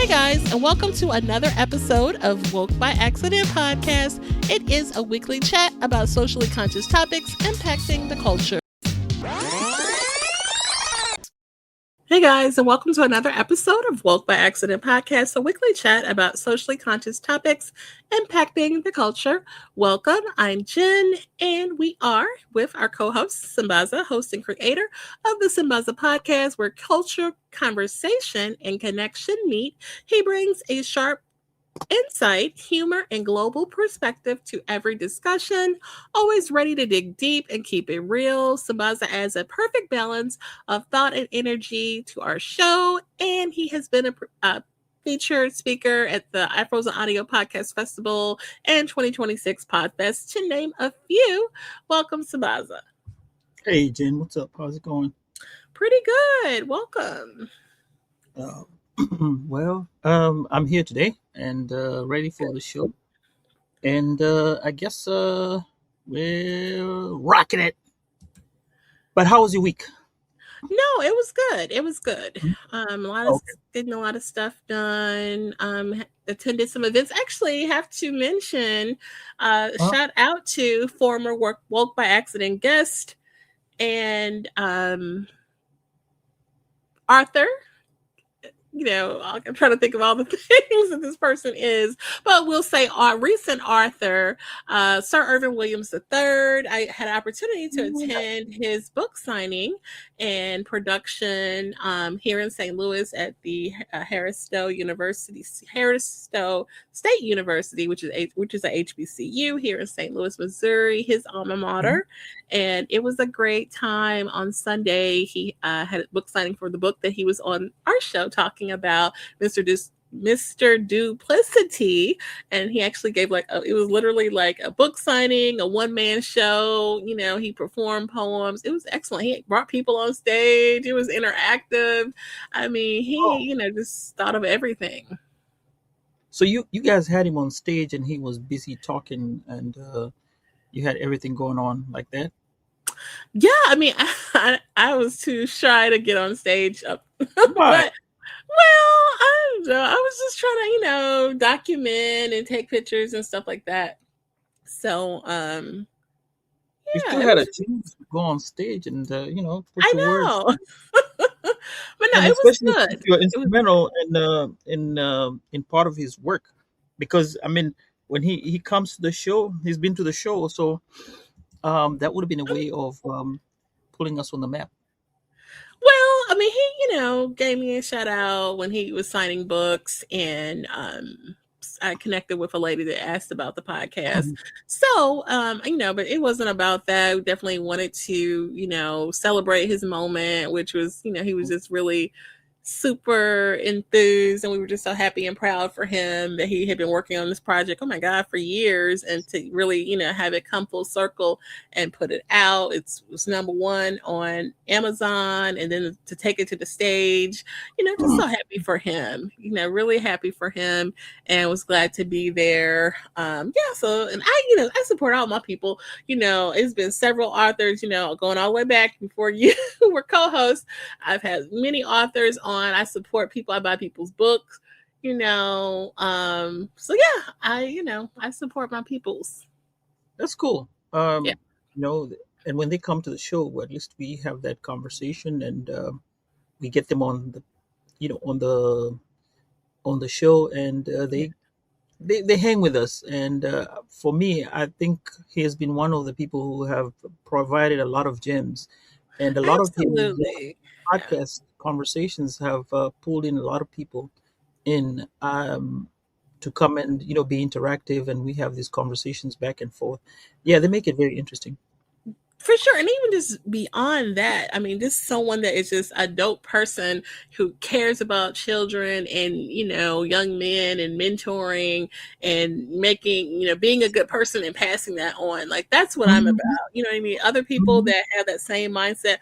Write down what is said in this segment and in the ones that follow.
Hey guys, and welcome to another episode of Woke by Accident podcast. It is a weekly chat about socially conscious topics impacting the culture. Hey guys, and welcome to another episode of Woke by Accident podcast, a weekly chat about socially conscious topics impacting the culture. Welcome, I'm Jen, and we are with our co-host, Sambaza, host and creator of the Sambaza podcast, where culture, conversation, and connection meet. He brings a sharp insight, humor, and global perspective to every discussion, always ready to dig deep and keep it real. Sambaza adds a perfect balance of thought and energy to our show, and he has been a featured speaker at the Afros and Audio Podcast Festival and 2026 Podfest, to name a few. Welcome, Sambaza. Hey, Jen, what's up? How's it going? Pretty good. Welcome. I'm here today and ready for the show. And I guess we're rocking it. But how was your week? No, it was good. It was good. Getting a lot of stuff done. Attended some events. Actually, have to mention, shout out to former Woke by Accident guest and Arthur. You know, I'm trying to think of all the things that this person is, but we'll say our recent author, Sir Irvin Williams III. I had an opportunity to attend his book signing and production here in St. Louis at the Harris Stowe State University, which is a HBCU here in St. Louis, Missouri, his alma mater. And it was a great time. On Sunday, he had a book signing for the book that he was on our show talking about, Mr. Duplicity, and he actually gave it was literally like a book signing, a one-man show. You know, he performed poems. It was excellent. He brought people on stage. It was interactive. I mean, he just thought of everything. So you guys had him on stage and he was busy talking, and you had everything going on like that? Yeah, I mean, I was too shy to get on stage. But I don't know. I was just trying to, document and take pictures and stuff like that. So, you still had a chance to go on stage and, put your words. But no, it was good. You're instrumental in part of his work, because I mean, when he comes to the show, he's been to the show, so that would have been a way of pulling us on the map. Well, I mean, he, gave me a shout out when he was signing books, and I connected with a lady that asked about the podcast. So, but it wasn't about that. We definitely wanted to, celebrate his moment, which was, he was just really super enthused, and we were just so happy and proud for him that he had been working on this project, oh my God, for years, and to really, have it come full circle and put it out. It was number one on Amazon, and then to take it to the stage, just so happy for him, really happy for him, and was glad to be there. So, and I support all my people. It's been several authors, going all the way back before you were co-hosts. I've had many authors on. I support people. I buy people's books, So yeah, I support my peoples. That's cool. And when they come to the show, well, at least we have that conversation, and we get them on the show, and they hang with us. And for me, I think he has been one of the people who have provided a lot of gems, and a lot of his podcast conversations have pulled in a lot of people in to come and be interactive, and we have these conversations back and forth. Yeah, they make it very interesting. For sure. And even just beyond that, I mean, just someone that is just a dope person who cares about children and, young men, and mentoring and making, being a good person and passing that on. Like, that's what I'm about. You know what I mean? Other people that have that same mindset,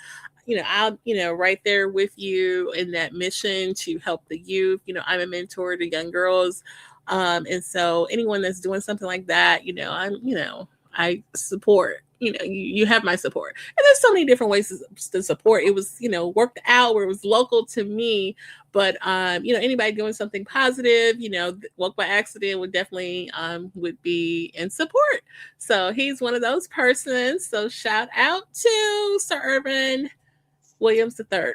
I'll, right there with you in that mission to help the youth. I'm a mentor to young girls. And so anyone that's doing something like that, I support, you have my support. And there's so many different ways to support. It was, worked out where it was local to me, but anybody doing something positive, woke by accident would definitely would be in support. So he's one of those persons. So shout out to Sir Urban Williams III.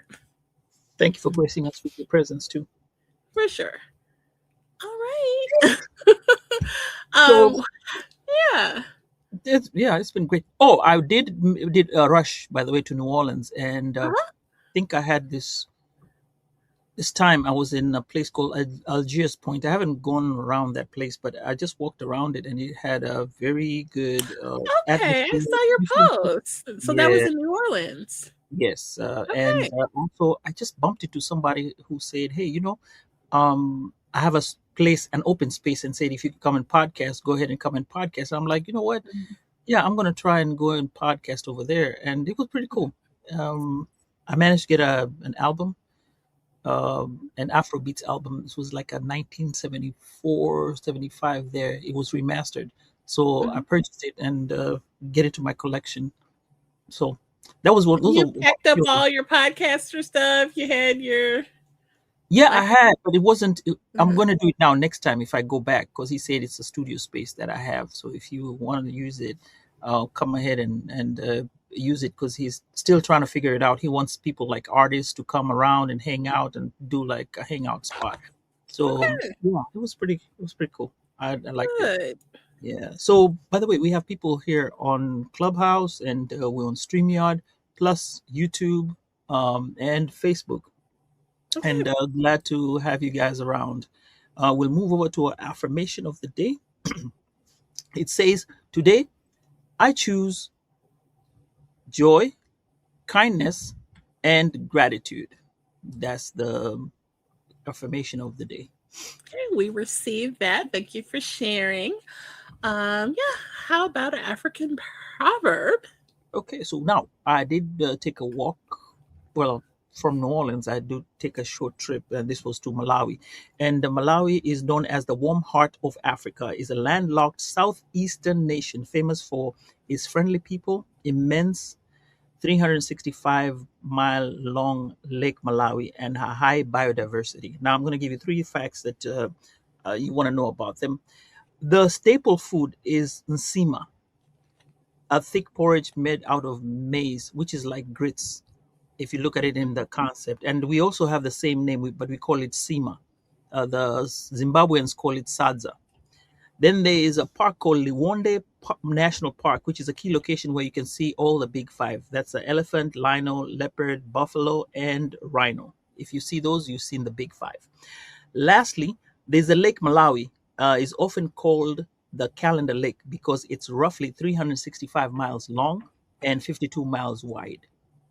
Thank you for gracing us with your presence too. For sure. All right. So, Yeah. it's been great. Oh, I did a rush, by the way, to New Orleans, and I think I had this time I was in a place called Algiers Point. I haven't gone around that place, but I just walked around it, and it had a very good Okay, I atmosphere. saw your post. So that was Yeah, in New Orleans. yes, and Okay. also I just bumped into somebody who said, "Hey, I have a place, an open space, and said if you could come and podcast, go ahead and come and podcast." I'm like, you know what? Yeah, I'm gonna try and go and podcast over there, and it was pretty cool. I managed to get an album, an Afrobeats album. This was like a 1974, 75. There, it was remastered, so I Mhm. purchased it and get it to my collection. So that was one. Those You are packed up all your podcaster stuff. You had your Yeah, I like. had, but it wasn't. I'm Mhm. going to do it now next time if I go back because he said it's a studio space that I have. So if you want to use it, come ahead and use it because he's still trying to figure it out. He wants people like artists to come around and hang out and do like a hangout spot. So Okay, yeah, it was pretty cool. I liked it. good. Yeah. So by the way, we have people here on Clubhouse and we're on StreamYard plus YouTube and Facebook Okay. and glad to have you guys around. We'll move over to our affirmation of the day. It says, "Today I choose joy, kindness, and gratitude." That's the affirmation of the day. Okay, we received that. Thank you for sharing. Yeah. How about an African proverb? Okay, so now I did take a walk. Well, from New Orleans, I do take a short trip, and this was to Malawi. And Malawi is known as the warm heart of Africa. Is a landlocked southeastern nation famous for its friendly people, immense 365-mile long Lake Malawi, and a high biodiversity. Now, I'm going to give you three facts that you want to know about them. The staple food is nsima, a thick porridge made out of maize, which is like grits if you look at it in the concept. And we also have the same name, but we call it Sima. The Zimbabweans call it Sadza. Then there is a park called Liwonde National Park, which is a key location where you can see all the big five. That's the elephant, lino, leopard, buffalo, and rhino. If you see those, you've seen the big five. Lastly, there's the Lake Malawi, is often called the Calendar Lake because it's roughly 365 miles long and 52 miles wide.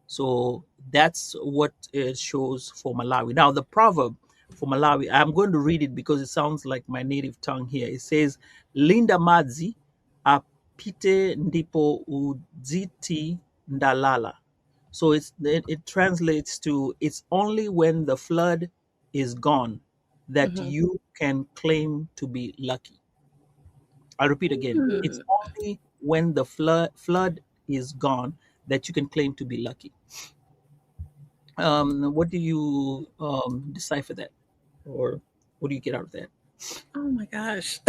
So that's what it shows for Malawi. Now, the proverb for Malawi, I'm going to read it because it sounds like my native tongue here. It says, "Linda madzi, apite ndipo udziti ndalala." So it translates to, "It's only when the flood is gone that Mhm. you can claim to be lucky." I'll repeat again. It's Hmm. only when the flood is gone that you can claim to be lucky. What do you decipher that, or what do you get out of that? Oh my gosh.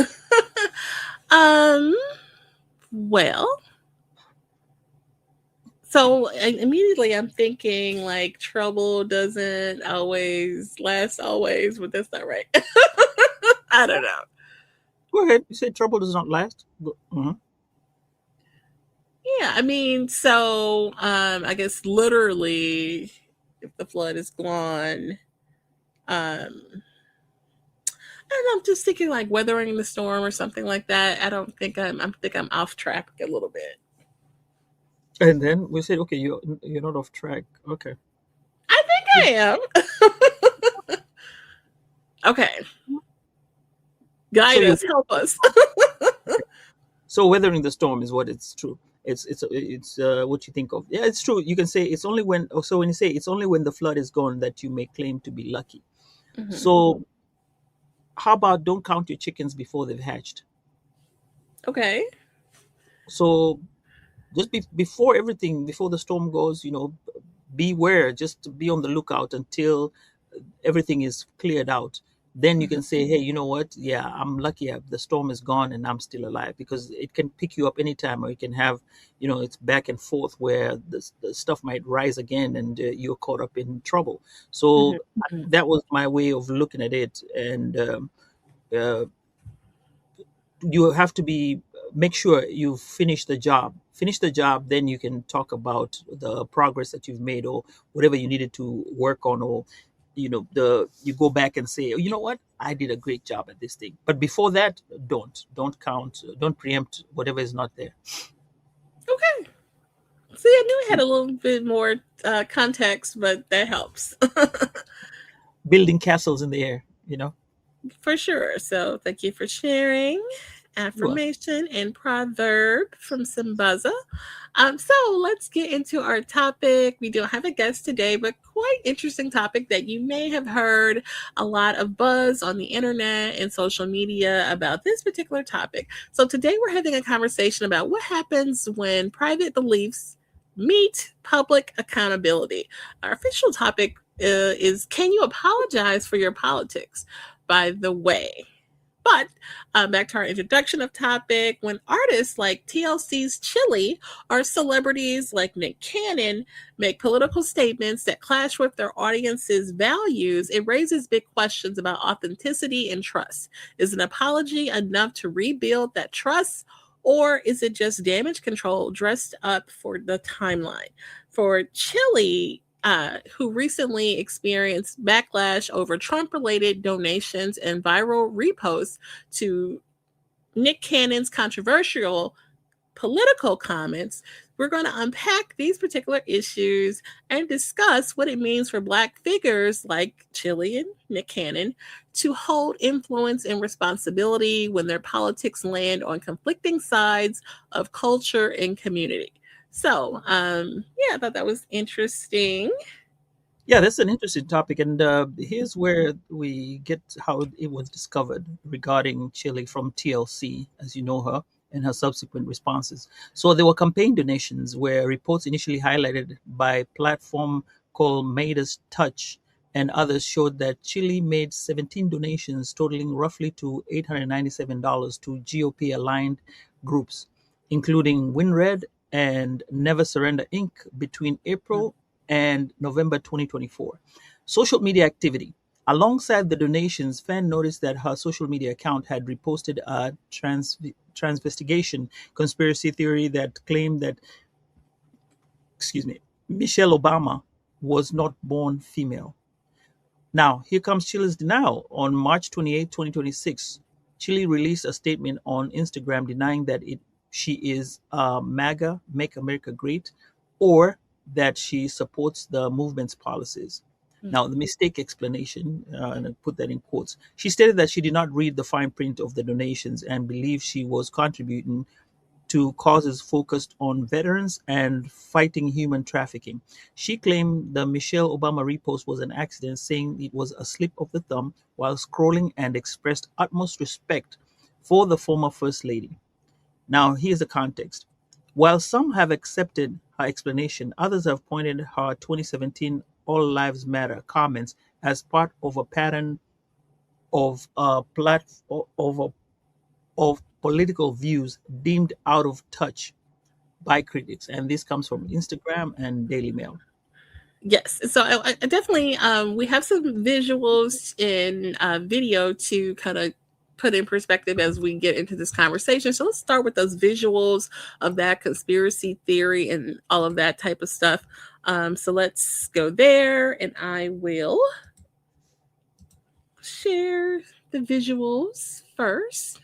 um. Well, so immediately I'm thinking like trouble doesn't always last always, but that's not right. I don't know. Go ahead. You said trouble does not last. Mhm. Yeah, I mean, so I guess literally, if the flood is gone, um, I don't know. I'm just thinking like weathering the storm or something like that. I don't think I think I'm off track a little bit. And then we said, okay, you're not off track. Okay. I think I am. Okay, So guide you us, help us. so weathering the storm is what it's true. It's what you think of. Yeah, it's true. You can say it's only when. Oh, so when you say it's only when the flood is gone that you may claim to be lucky. Mhm. So how about don't count your chickens before they've hatched? Okay. So just before everything, before the storm goes, beware, just be on the lookout until everything is cleared out. Then you Mhm, can say, hey, you know what, yeah, I'm lucky, the storm is gone and I'm still alive, because it can pick you up anytime, or you can have, it's back and forth where the stuff might rise again, and you're caught up in trouble. mhm, So mhm. that was my way of looking at it. And uh, you have to be make sure you finish the job, then you can talk about the progress that you've made, or whatever you needed to work on, or you go back and say, oh, you know what, I did a great job at this thing. But before that, don't preempt whatever is not there. Okay. See, I knew it had a little bit more context, but that helps. Building castles in the air. For sure. So thank you for sharing You're welcome. affirmation and proverb from Sambaza. So let's get into our topic. We don't have a guest today, but quite interesting topic that you may have heard a lot of buzz on the internet and social media about this particular topic. So today we're having a conversation about what happens when private beliefs meet public accountability. Our official topic is, can you apologize for your politics? By the way. But back to our introduction of topic, when artists like TLC's Chilli or celebrities like Nick Cannon make political statements that clash with their audience's values, it raises big questions about authenticity and trust. Is an apology enough to rebuild that trust? Or is it just damage control dressed up for the timeline? For Chilli, who recently experienced backlash over Trump related donations and viral reposts to Nick Cannon's controversial political comments, we're going to unpack these particular issues and discuss what it means for Black figures like Chilli and Nick Cannon to hold influence and responsibility when their politics land on conflicting sides of culture and community. So, yeah, I thought that was interesting. Yeah, that's an interesting topic, and here's where we get how it was discovered regarding Chile from TLC, as you know her, and her subsequent responses. So there were campaign donations where reports initially highlighted by platform called Made Us Touch and others showed that Chile made 17 donations totaling roughly to $897 to GOP aligned groups, including WinRed and Never Surrender Inc. between April and November 2024. Social media activity. Alongside the donations, fan noticed that her social media account had reposted a transvestigation conspiracy theory that claimed that, excuse me, Michelle Obama was not born female. Now, here comes Chile's denial. On March 28, 2026, Chile released a statement on Instagram denying that she is MAGA, Make America Great, or that she supports the movement's policies. Now, the mistake explanation, and I put that in quotes, she stated that she did not read the fine print of the donations and believed she was contributing to causes focused on veterans and fighting human trafficking. She claimed the Michelle Obama repost was an accident, saying it was a slip of the thumb while scrolling, and expressed utmost respect for the former First Lady. Now, here's the context. While some have accepted her explanation, others have pointed her 2017 All Lives Matter comments as part of a pattern of of a of political views deemed out of touch by critics, and this comes from Instagram and Daily Mail. Yes. So I definitely, we have some visuals in video to kind of put in perspective as we get into this conversation. So let's start with those visuals of that conspiracy theory and all of that type of stuff. So let's go there, and I will share the visuals first.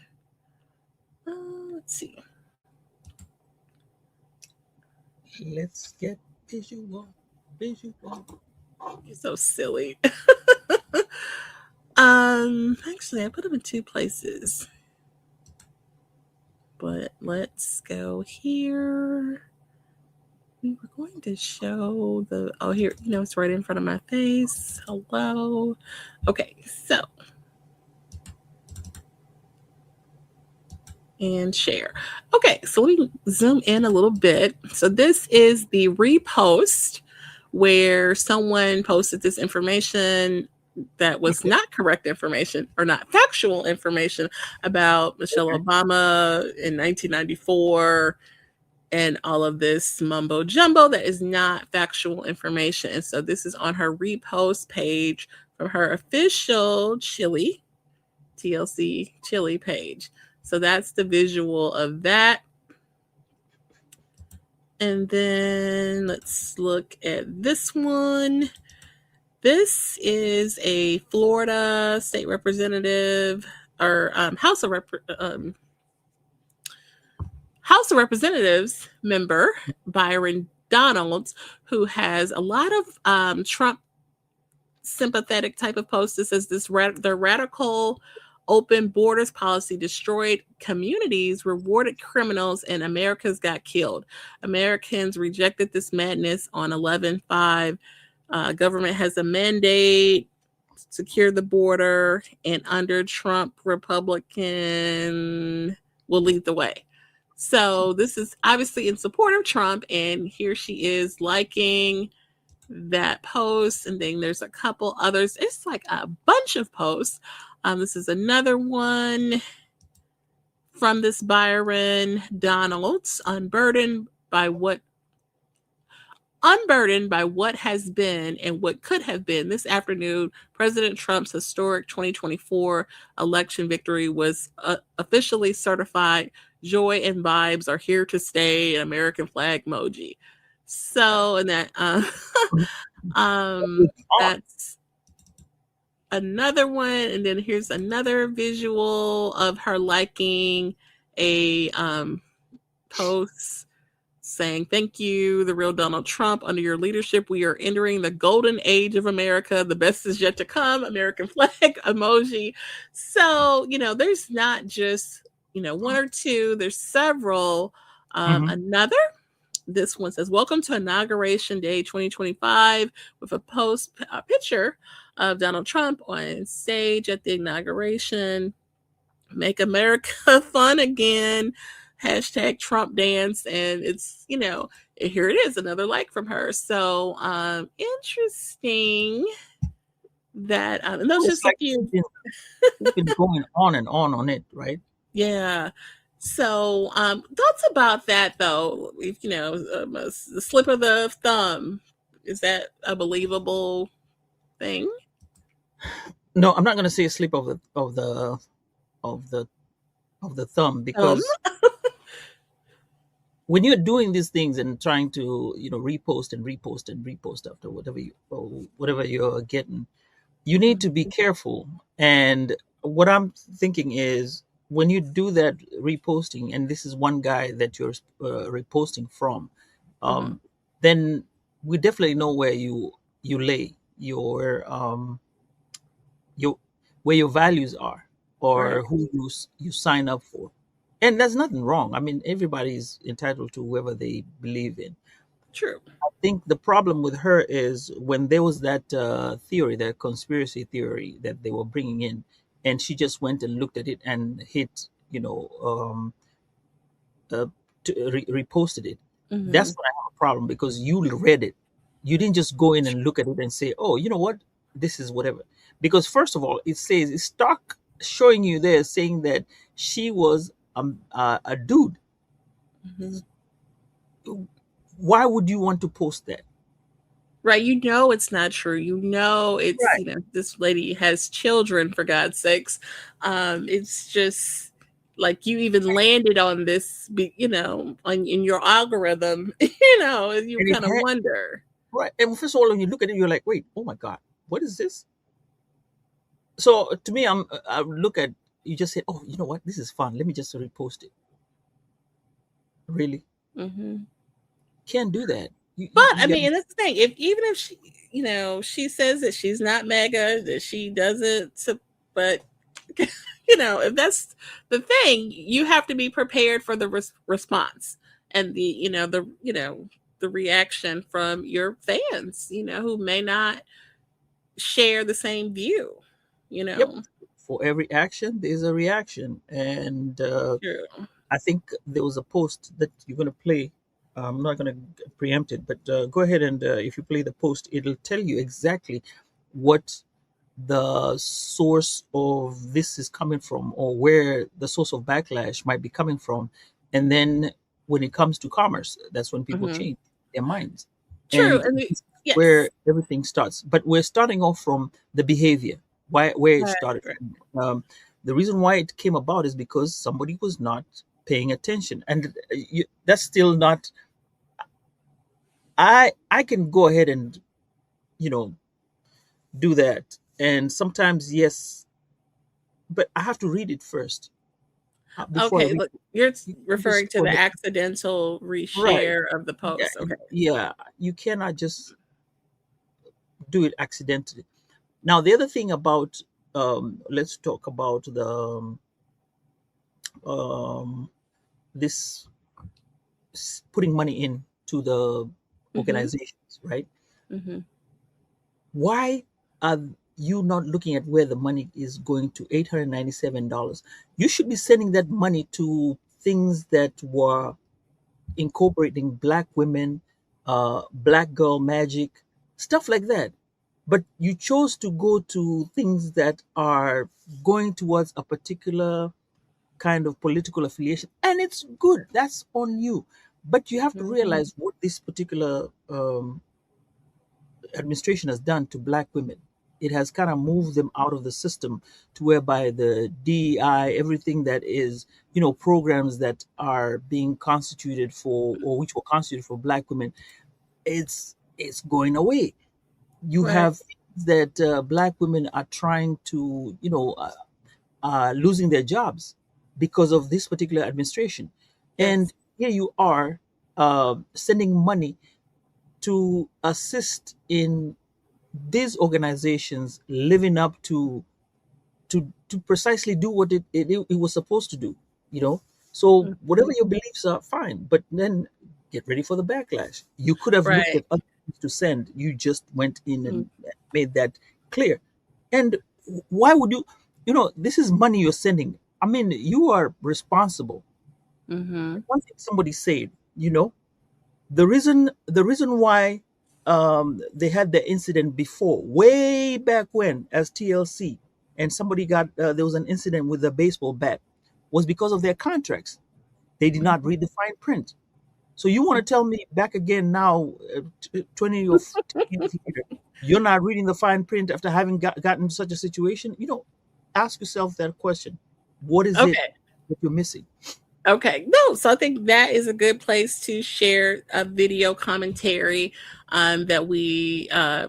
Let's see. Let's get visual, visual. You're so silly. Actually, I put them in two places, but let's go here. We were going to show the, oh, here, it's right in front of my face. Hello. Okay, so and share. Okay, so let me zoom in a little bit. So this is the repost where someone posted this information that was not correct information or not factual information about Michelle Obama in 1994 and all of this mumbo jumbo that is not factual information. And so this is on her repost page from her official Chilli, TLC Chilli page. So that's the visual of that. And then let's look at this one. This is a Florida state representative or House of Representatives member, Byron Donalds, who has a lot of Trump sympathetic type of posts. This is the radical open borders policy destroyed communities, rewarded criminals, and Americans got killed. Americans rejected this madness on 11/5. Government has a mandate, secure the border, and under Trump, Republican will lead the way. So this is obviously in support of Trump, and here she is liking that post, and then there's a couple others. It's like a bunch of posts. This is another one from this Byron Donalds, unburdened by what has been and what could have been. This afternoon, President Trump's historic 2024 election victory was officially certified. Joy and vibes are here to stay. An American flag emoji. So, and that that's another one. And then here's another visual of her liking a post saying, "Thank you, the real Donald Trump. Under your leadership, we are entering the golden age of America. The best is yet to come." American flag emoji. So, there's not just, one or two, there's several. Another, this one says, "Welcome to Inauguration Day 2025," with a picture of Donald Trump on stage at the inauguration. "Make America fun again. Hashtag Trump dance." And it's, here it is, another like from her. So interesting that, and those just like a few. It's been going on and on it, right? Yeah. So thoughts about that, though? If, the slip of the thumb, is that a believable thing? No, I'm not going to say a slip of the thumb, because when you're doing these things and trying to repost after whatever you're getting, you need to be careful. And what I'm thinking is, when you do that reposting, and this is one guy that you're reposting from, then we definitely know where you lay your where your values are, or Right. who you sign up for. And there's nothing wrong. I mean, everybody's entitled to whoever they believe in. True. I think the problem with her is when there was that theory, that conspiracy theory that they were bringing in, and she just went and looked at it and hit, reposted it. That's when I have a problem, because you read it. You didn't just go in and look at it and say, "Oh, you know what? This is whatever." Because first of all, it's stuck showing you there, saying that she was a dude. Why would you want to post that? Right. It's not true. It's, Right. This lady has children, for God's sakes. It's just like you even landed on this, in your algorithm, and you And it kind of had, wonder. right. And first of all, when you look at it, you're like, wait, oh my God, what is this? So to me, I look at, you just say, oh, you know what, this is fun. Let me just repost it. Really? Can't do that. But I mean, that's the thing. Even if she, she says that she's not MAGA, that she does it, but if that's the thing, you have to be prepared for the response and the reaction from your fans, who may not share the same view. Yep. for every action, there's a reaction. And True. I think there was a post that you're going to play. I'm not going to preempt it, but go ahead and if you play the post, it'll tell you exactly what the source of this is coming from, or where the source of backlash might be coming from. And then when it comes to commerce, that's when people Hmm. change their minds. True. And And this is where yes. everything starts. But we're starting off from the behavior, where it Right, started right. from. The reason why it came about is because somebody was not paying attention. And that's still not, I can go ahead and, you know, do that. And sometimes, yes, but I have to read it first before I Okay, read look, it. you're You can't referring just to go the ahead. accidental Right. reshare of the Yeah, post. Okay. yeah. You cannot just do it accidentally. Now, the other thing about, let's talk about the um, this putting money in to the Mhm. organizations, right? Mhm. Why are you not looking at where the money is going to? $897. You should be sending that money to things that were incorporating black women, black girl magic, stuff like that. But you chose to go to things that are going towards a particular kind of political affiliation, and it's good. That's on you. But you have to Mhm. realize what this particular administration has done to black women. It has kind of moved them out of the system to whereby the DEI, everything that is, programs that are being constituted for, or which were constituted for black women, it's going away. You Right. have things that black women are trying to, losing their jobs because of this particular administration. Yes. And here you are sending money to assist in these organizations living up to precisely do what it was supposed to do, you know. So whatever Mhm. your beliefs are, fine, but then get ready for the backlash. You could have looked Right. at other things to send. You just went in Mm. and made that clear. And why would you, this is money you're sending. I mean, you are responsible. Mhm. One thing somebody said, the reason why they had the incident before, way back when, as TLC, and somebody got there was an incident with a baseball bat, was because of their contracts. They did not Mhm. read the fine print. So you want to tell me back again now, 20 or 10 years later, you're not reading the fine print after having gotten into such a situation? Ask yourself that question. What is it Okay. that you're missing? Okay. No, so I think that is a good place to share a video commentary that we I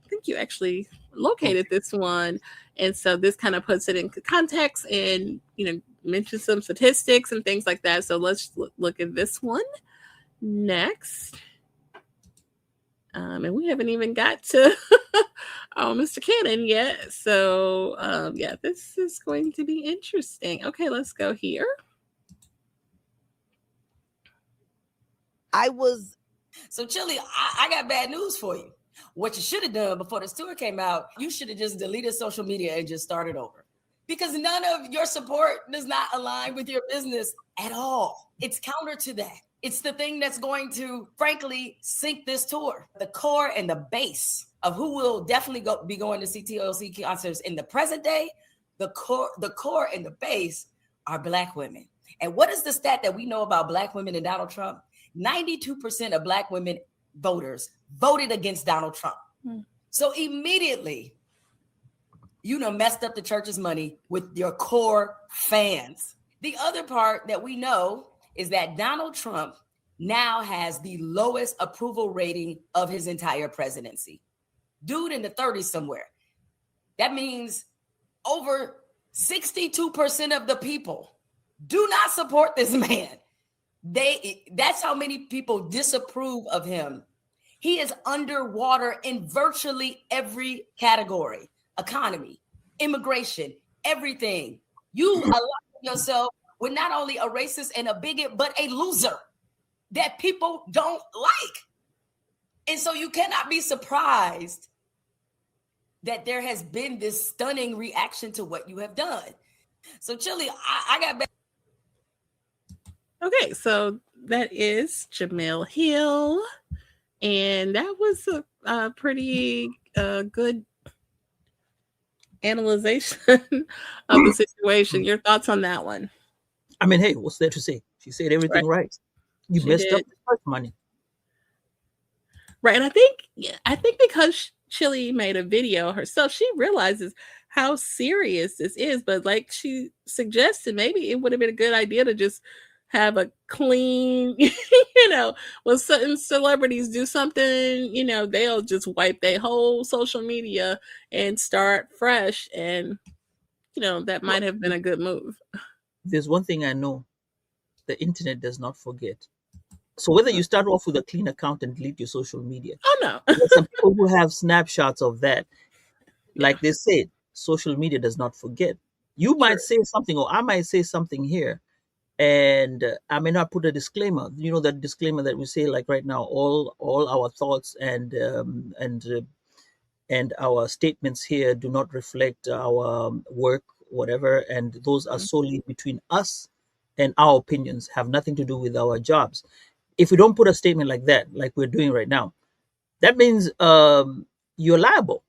think you actually located Okay. this one. And so this kind of puts it in context and, mention some statistics and things like that. So let's look at this one next. And we haven't even got to Mr. Cannon yet. So, yeah, this is going to be interesting. Okay, let's go here. I was So Chilli, I got bad news for you. What you should have done before this tour came out, you should have just deleted social media and just started over. Because none of your support does not align with your business at all. It's counter to that. It's the thing that's going to, frankly, sink this tour. The core and the base of who will definitely be going to see TLC concerts in the present day, the core and the base are black women. And what is the stat that we know about black women and Donald Trump? 92% of black women voters voted against Donald Trump. So immediately, messed up the church's money with your core fans. The other part that we know is that Donald Trump now has the lowest approval rating of his entire presidency. Dude in the 30s somewhere. That means over 62% of the people do not support this man. That's how many people disapprove of him. He is underwater in virtually every category: economy, immigration, everything. You align yourself with not only a racist and a bigot, but a loser that people don't like. And so you cannot be surprised that there has been this stunning reaction to what you have done. So Chilli, I got back. Okay, so that is Jamil Hill, and that was a pretty good analyzation of the situation. Your thoughts on that one? I mean, hey, what's there to say? She said everything right. You She messed did. up the first money. Right, and I think because Chilli made a video herself, she realizes how serious this is. But like she suggested, maybe it would have been a good idea to just have a clean, when certain celebrities do something, they'll just wipe their whole social media and start fresh. And, that might have been a good move. There's one thing I know: the internet does not forget. So whether you start off with a clean account and delete your social media, Oh, no. there's some people who have snapshots of that. Like they said, social media does not forget. You might say something, or I might say something here, and I may not put a disclaimer. You know that disclaimer that we say, like right now, all our thoughts and our statements here do not reflect our work, whatever, and those are solely between us, and our opinions have nothing to do with our jobs. If we don't put a statement like that, like we're doing right now, that means you're liable.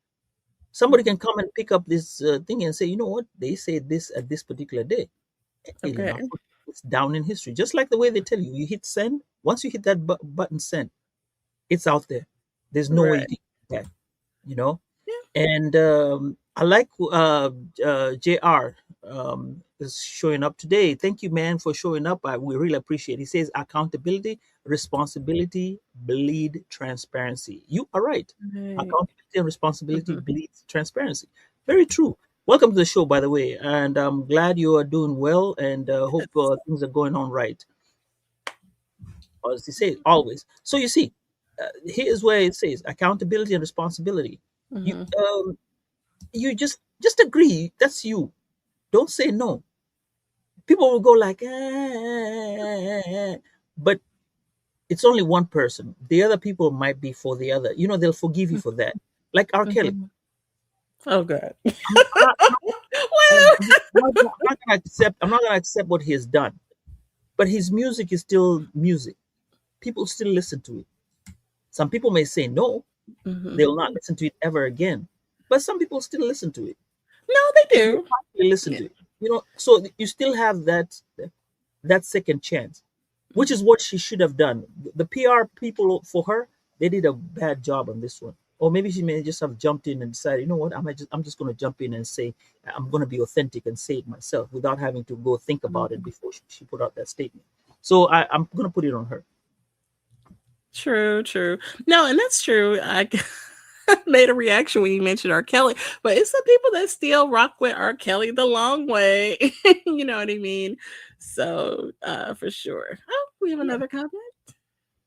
Somebody can come and pick up this thing and say, you know what, they said this at this particular day. Okay. It's down in history. Just like the way they tell you, you hit send. Once you hit that button send, it's out there. There's no way you can get that, And I like JR is showing up today. Thank you, man, for showing up. We really appreciate it. He says accountability, responsibility, bleed transparency. You are right. Accountability and responsibility bleeds transparency. Very true. Welcome to the show, by the way, and I'm glad you are doing well, and hope things are going on right. As he says, always. So you see, here's where it says accountability and responsibility. You just agree. That's you. Don't say no. People will go like, but it's only one person. The other people might be for the other. They'll forgive you for that. Like R. Kelly. Oh God. I'm not gonna accept what he has done. But his music is still music. People still listen to it. Some people may say no, they'll not listen to it ever again. But some people still listen to it. No, they do. They listen to it. So you still have that second chance, which is what she should have done. The PR people for her, they did a bad job on this one. Or maybe she may just have jumped in and decided, you know what, I'm just going to jump in and say, I'm going to be authentic and say it myself without having to go think about it before she put out that statement. So I'm going to put it on her. True. No, and that's true. I made a reaction when you mentioned R. Kelly, but it's some people that still rock with R. Kelly the long way. You know what I mean? So for sure. Oh, we have another comment.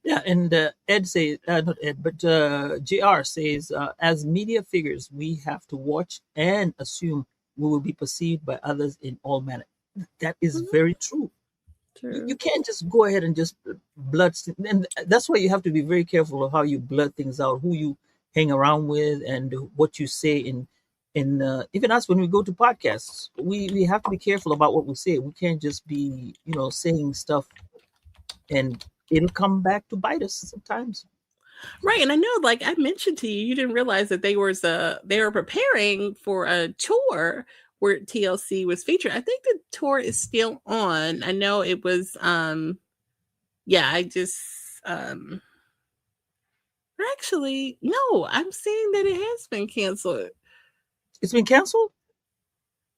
Yeah, and Ed says, not Ed, but JR says, as media figures, we have to watch and assume we will be perceived by others in all manner. That is very true. You can't just go ahead and just blood, and that's why you have to be very careful of how you blood things out, who you hang around with, and what you say in even us when we go to podcasts. We have to be careful about what we say. We can't just be saying stuff and it'll come back to bite us sometimes. Right, and I know, like I mentioned to you, you didn't realize that they were preparing for a tour where TLC was featured. I think the tour is still on. I know it was I just actually no, I'm seeing that it has been canceled. It's been canceled?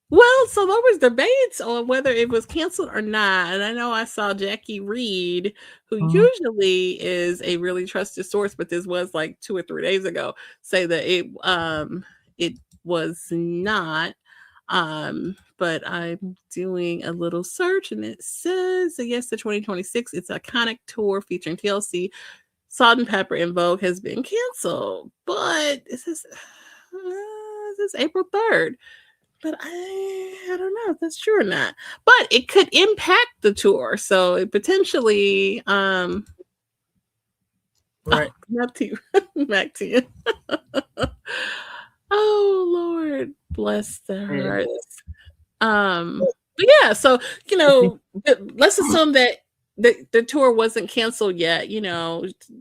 Well, so there was debates on whether it was canceled or not. And I know I saw Jackie Reed, who usually is a really trusted source, but this was like 2 or 3 days ago, say that it was not. But I'm doing a little search and it says, yes, the 2026, it's iconic tour featuring TLC, Salt and Pepper, and Vogue has been canceled. But this is April 3rd. But I don't know if that's true or not. But it could impact the tour. So it potentially right. Back to you. Oh Lord, bless their And hearts. But yeah, so let's assume that the tour wasn't canceled yet.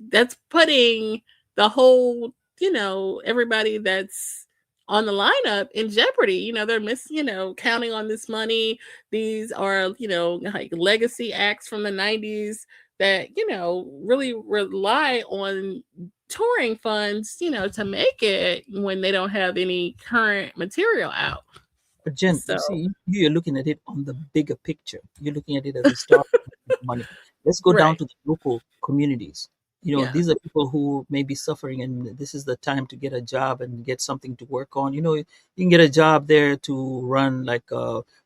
That's putting the whole, everybody that's on the lineup in jeopardy. They're counting on this money. These are, like legacy acts from the 90s that, really rely on touring funds, to make it when they don't have any current material out. But Jen, So you see, you're looking at it on the bigger picture. You're looking at it as a start money. Let's go down right. to the local communities. Yeah. These are people who may be suffering, and this is the time to get a job and get something to work on. You can get a job there to run like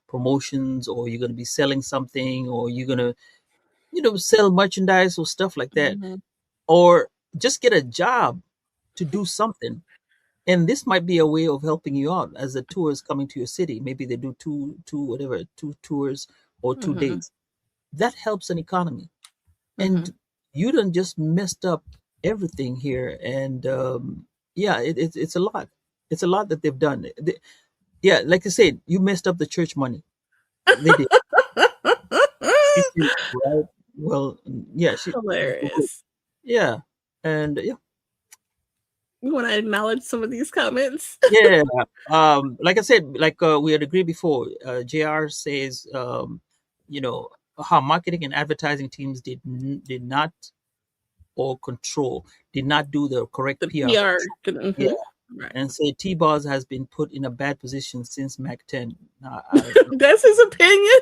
promotions, or you're going to be selling something, or you're going to, sell merchandise or stuff like that, Mhm. or just get a job to do something. And this might be a way of helping you out as the tour is coming to your city. Maybe they do two tours or two Mhm. days. That helps an economy. And Mhm. you done just messed up everything here. And yeah, it's a lot. It's a lot that they've done. Yeah, like I said, you messed up the church money. They did. She said, right? Well, yeah, Hilarious. yeah, and yeah. You want to acknowledge some of these comments? Yeah, like I said, like we had agreed before, JR says, how marketing and advertising teams did not or control did not do the correct The PR PR. control. Yeah, Right. and say T-Bars has been put in a bad position since Mac 10. That's his opinion.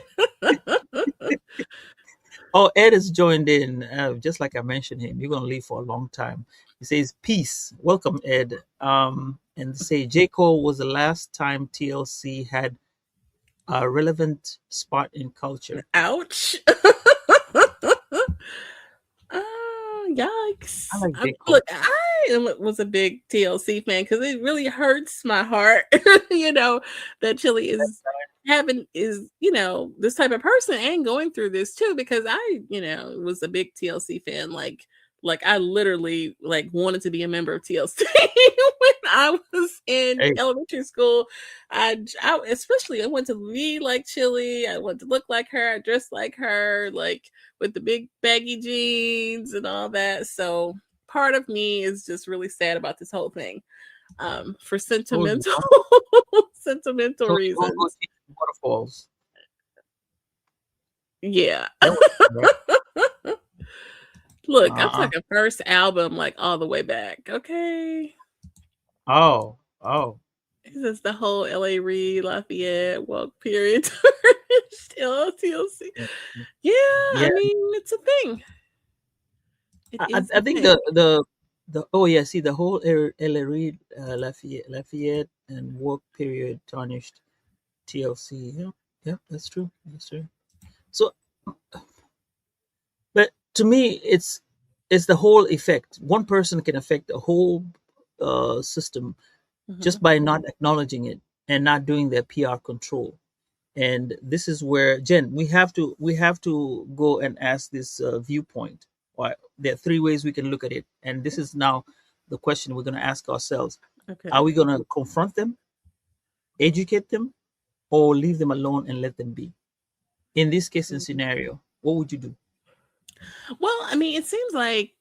Oh, Ed has joined in, just like I mentioned him. You're gonna leave for a long time. He says, "Peace, welcome, Ed." And say J Cole was the last time TLC had a relevant spot in culture. Ouch. Yikes. I like J Look, Cole. was a big TLC fan because it really hurts my heart, that Chilli is this type of person and going through this too, because I, was a big TLC fan. Like I literally wanted to be a member of TLC when I was in Hey, elementary school. I especially I wanted to be like Chilli. I wanted to look like her. I dressed like her, like with the big baggy jeans and all that. So part of me is just really sad about this whole thing, for told you, sentimental sentimental told you don't go reasons. see waterfalls. Yeah. That was right. Look, I'm Uh-uh. talking first album, like all the way back. Okay. Oh. This is the whole LA Reid, Lafayette, Walk period. Still TLC. Yeah. Yeah, Yeah. I mean, it's a thing. It I, is I a think thing. the oh yeah, see the whole Ellery Lafayette and work period tarnished TLC. Yeah, that's true. That's true. So, but to me, it's the whole effect. One person can affect the whole system just Mhm. by not acknowledging it and not doing their PR control. And this is where, Jen, we have to go and ask this viewpoint. Why there are three ways we can look at it, and this is now the question we're going to ask ourselves: Okay. are we going to confront them, educate them, or leave them alone and let them be? In this case and scenario, what would you do? Well, I mean, it seems like,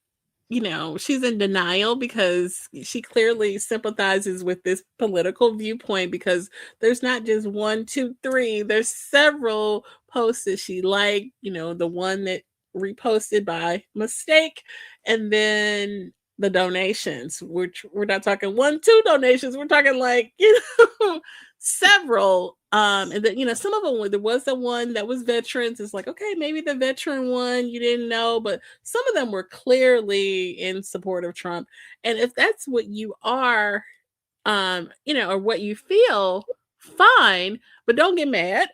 she's in denial because she clearly sympathizes with this political viewpoint, because there's not just one, two, three, there's several posts that she liked, the one that reposted by mistake, and then the donations, which we're not talking one, two donations, we're talking like, several. And then, some of them, there was the one that was veterans. It's like, okay, maybe the veteran one you didn't know, but some of them were clearly in support of Trump. And if that's what you are, or what you feel, fine, but don't get mad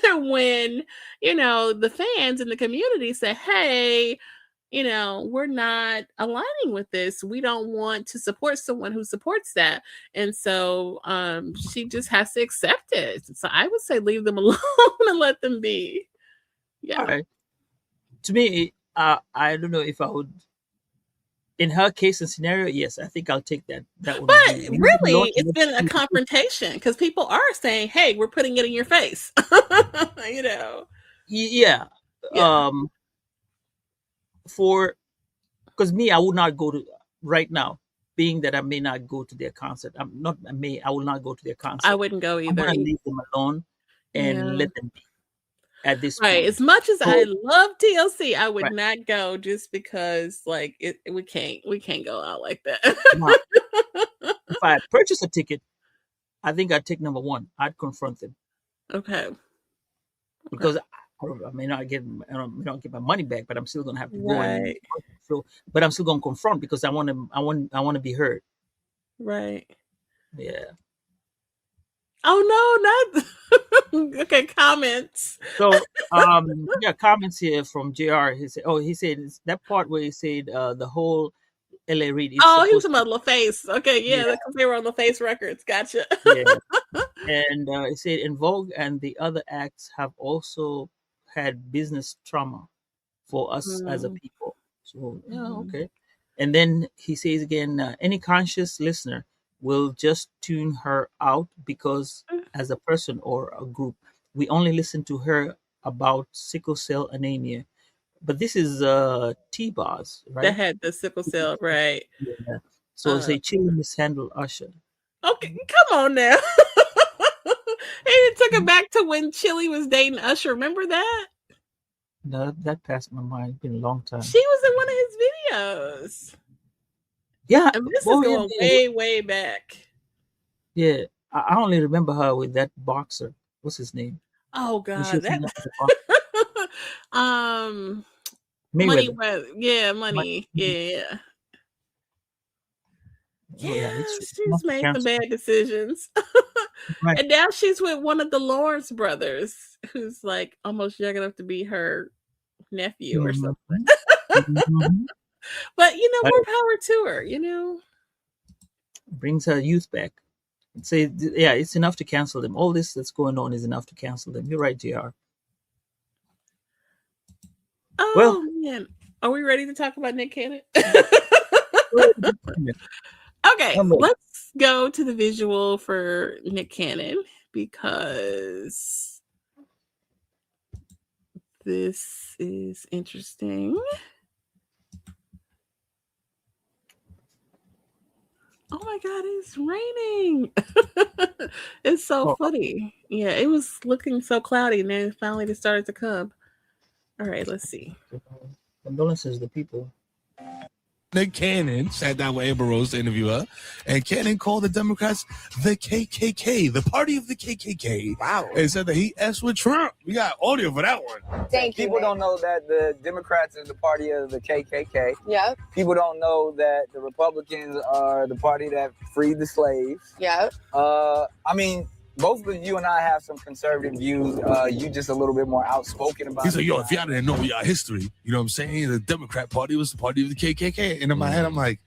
when, the fans in the community say, hey, we're not aligning with this. We don't want to support someone who supports that. And so she just has to accept it. So I would say leave them alone and let them be. All Yeah. right. To me, I don't know if I would in her case and scenario, yes, I think I'll take that. That one. But really, it's been a confrontation because people are saying, "Hey, we're putting it in your face." You know. Yeah. Because me, I would not go to right now. Being that I may not go to their concert, I will not go to their concert. I wouldn't go either. I'm gonna leave them alone and let them be at this right. point. As much as I love TLC, I would not go just because like we can't go out like that. Now, if I purchase a ticket, I think I'd take number one. I'd confront them. Okay. Because I may not get my money back, but I'm still gonna have to go in. So, but I'm still gonna confront because I want to be heard. Right. Yeah. Oh no, not okay. Comments. So comments here from JR. He said that part where he said the whole LA Reid. He was about LaFace. Okay, yeah, because they were on LaFace Records. Gotcha. Yeah. And it said En Vogue and the other acts have also had business trauma for us as a people. So okay. And then he says again, any conscious listener will just tune her out because as a person or a group, we only listen to her about sickle cell anemia. But this is T-Boz, right? That had the sickle cell, right? Yeah. So say Chilli mishandled Usher. Okay, come on now. He took it back to when Chilli was dating Usher. Remember that? No, that passed my mind. It's been a long time. She was in one of his videos. Yeah. And this is going way back. Yeah. I only remember her with that boxer. What's his name? Oh God. Mayweather. Money. Yeah. Yeah, she's made some bad decisions. Right. And now she's with one of the Lawrence brothers who's like almost young enough to be her nephew or something. But more power to her, Brings her youth back. Say, it's enough to cancel them. All this that's going on is enough to cancel them. You're right, JR. Oh man. Are we ready to talk about Nick Cannon? Okay, let's go to the visual for Nick Cannon because this is interesting. Oh my God, it's raining. It's so funny. Yeah, it was looking so cloudy and then finally it started to come. All right, let's see. Condolences to people. Nick Cannon sat down with Amber Rose to interview her, and Cannon called the Democrats the KKK, the party of the KKK. Wow. And said that he S with Trump. We got audio for that one. Thank you. People don't know that the Democrats is the party of the KKK. Yeah. People don't know that the Republicans are the party that freed the slaves. Yeah. I mean, both of you and I have some conservative views. You just a little bit more outspoken about it. He's like, yo, if y'all didn't know our history, you know what I'm saying? The Democrat Party was the party of the KKK. And in my head, I'm like,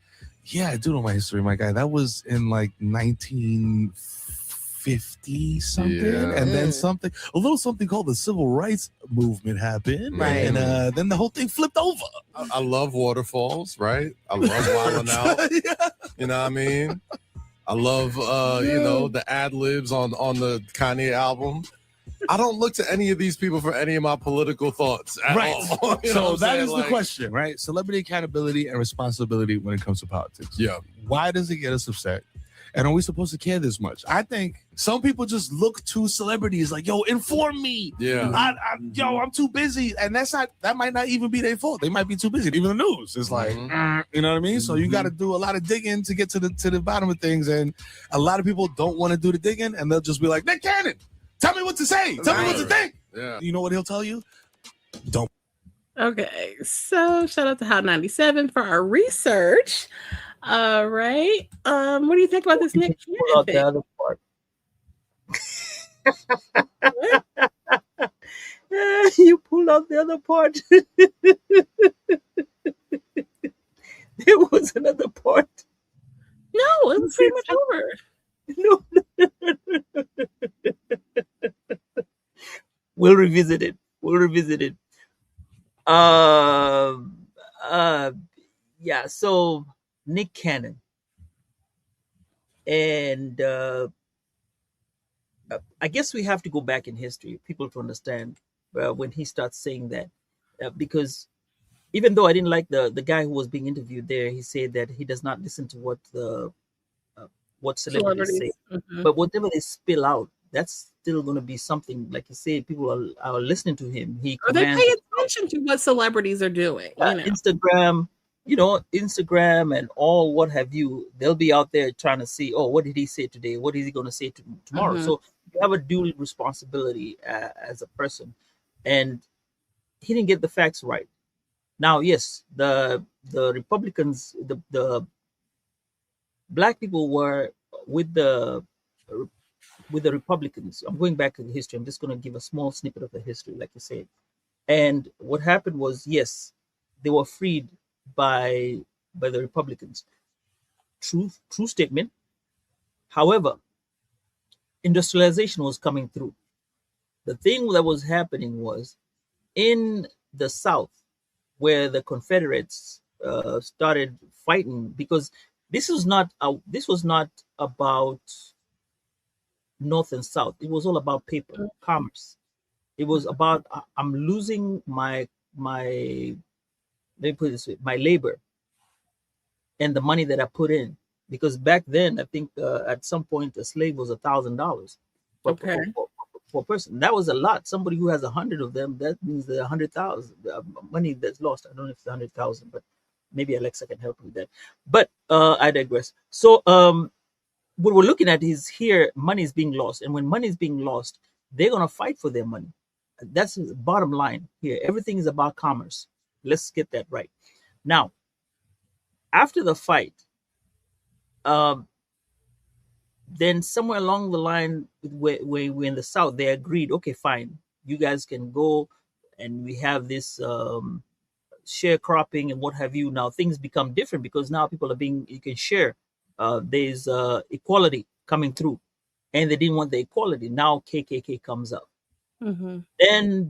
yeah, I do know my history, my guy. That was in like 1950 something. Yeah. And then a little something called the Civil Rights Movement happened. Right. And then the whole thing flipped over. I love waterfalls, right? I love wilding out. Yeah. You know what I mean? I love, the ad-libs on the Kanye album. I don't look to any of these people for any of my political thoughts at all. So that is the question, right? Celebrity accountability and responsibility when it comes to politics. Yeah. Why does it get us upset? And are we supposed to care this much? I think some people just look to celebrities like, yo, inform me. Yeah. I'm too busy. And that might not even be their fault. They might be too busy. Even the news is like, you know what I mean? So you got to do a lot of digging to get to the bottom of things. And a lot of people don't want to do the digging and they'll just be like, Nick Cannon, tell me what to say. Tell me what to think. Yeah. You know what he'll tell you? Don't. Okay. So shout out to Hot 97 for our research. All right. What do you think about this Nick Cannon thing? The other part. You pulled out the other part. There was another part. No, it was pretty much over. No. We'll revisit it. Yeah, so Nick Cannon, and I guess we have to go back in history, people to understand when he starts saying that, because even though I didn't like the guy who was being interviewed there, he said that he does not listen to uh, what celebrities say, Celebrities. Mhm. but whatever they spill out, that's still going to be something. Like you say, people are listening to him. He Or they commands pay attention to what celebrities are doing, you know. Instagram, Instagram and all what have you. They'll be out there trying to see, oh, what did he say today? What is he going to say tomorrow? Mhm. So you have a dual responsibility as a person, and he didn't get the facts right. Now, yes, the Republicans, the black people were with the with the Republicans. I'm going back to the history. I'm just going to give a small snippet of the history, like you said. And what happened was, yes, they were freed by the Republicans. True statement. However, industrialization was coming through. The thing that was happening was in the South, where the Confederates started fighting, because this was not about North and South. It was all about paper, commerce. It was about I'm losing my let me put it this way, my labor and the money that I put in. Because back then, I think at some point a slave was $1,000 for, Okay. for a person. That was a lot. Somebody who has 100 of them, that means the 100,000 money that's lost. I don't know if it's 100,000, but maybe Alexa can help with that. But I digress. So what we're looking at is here money is being lost, and when money is being lost, they're gonna fight for their money. That's the bottom line here. Everything is about commerce. Let's get that right. Now, after the fight, um, then somewhere along the line, where we're in the South, they agreed, okay, fine, you guys can go, and we have this sharecropping and what have you. Now things become different because now people are being, you can share. There's equality coming through, and they didn't want the equality. Now KKK comes up. Mm-hmm. Then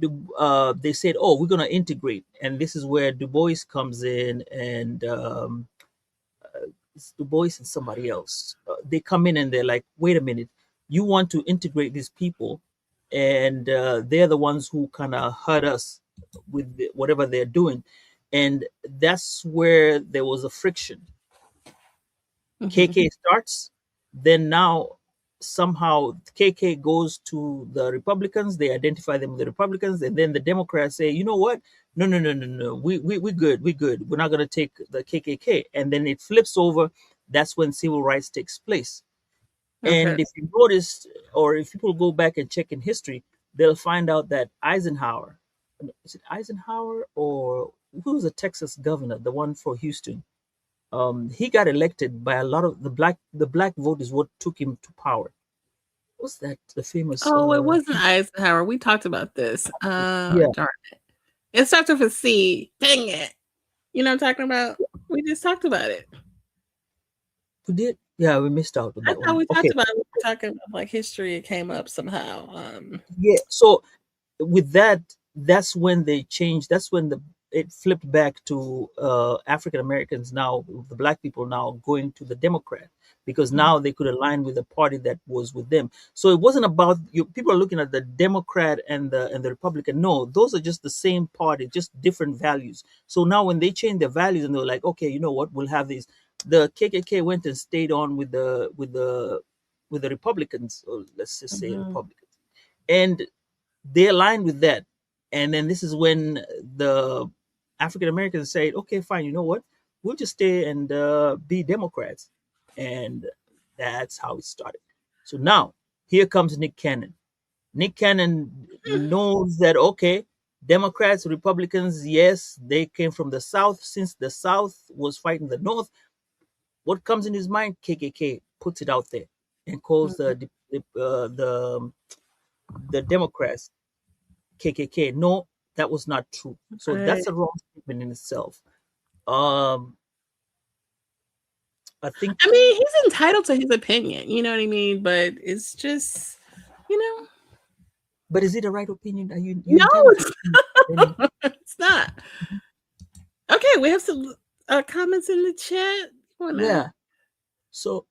they said, oh, we're going to integrate. And this is where Du Bois comes in, and it's Du Bois and somebody else. They come in and they're like, wait a minute, you want to integrate these people, and they're the ones who kind of hurt us with whatever they're doing. And that's where there was a friction. Mm-hmm. KK starts, then now somehow KK goes to the Republicans. They identify them with the Republicans, and then the Democrats say, you know what? No. We're good. We're good. We're not going to take the KKK. And then it flips over. That's when civil rights takes place. Okay. And if you notice, or if people go back and check in history, they'll find out that Eisenhower, is it Eisenhower or who was the Texas governor, the one for Houston? He got elected by a lot of the black vote is what took him to power. What's that? The famous. Oh, it wasn't Eisenhower. We talked about this. Yeah. Darn it. It starts with a C. Dang it. You know what I'm talking about? We just talked about it. We did? Yeah, we missed out on I that thought one. we talked Okay. about it. We were talking about like history. It came up somehow. Yeah. So with that, that's when they changed. That's when it flipped back to African Americans now, the black people now going to the Democrat, because now they could align with the party that was with them. So it wasn't about you. People are looking at the Democrat and the Republican. No, those are just the same party, just different values. So now when they change their values and they're like, okay, you know what, we'll have these. The KKK went and stayed on with the Republicans, or let's just say Republicans, and they aligned with that. And then this is when the African Americans say, okay, fine, you know what? We'll just stay and be Democrats. And that's how it started. So now here comes Nick Cannon. Nick Cannon knows that, okay, Democrats, Republicans, yes, they came from the South. Since the South was fighting the North, what comes in his mind? KKK puts it out there and calls the Democrats KKK. No, that was not true. So that's a wrong statement in itself. I think. I mean, he's entitled to his opinion. You know what I mean? But it's just, you know. But is it a right opinion? Are you no, entitled to it's not. Okay, we have to comments in the chat? Yeah. So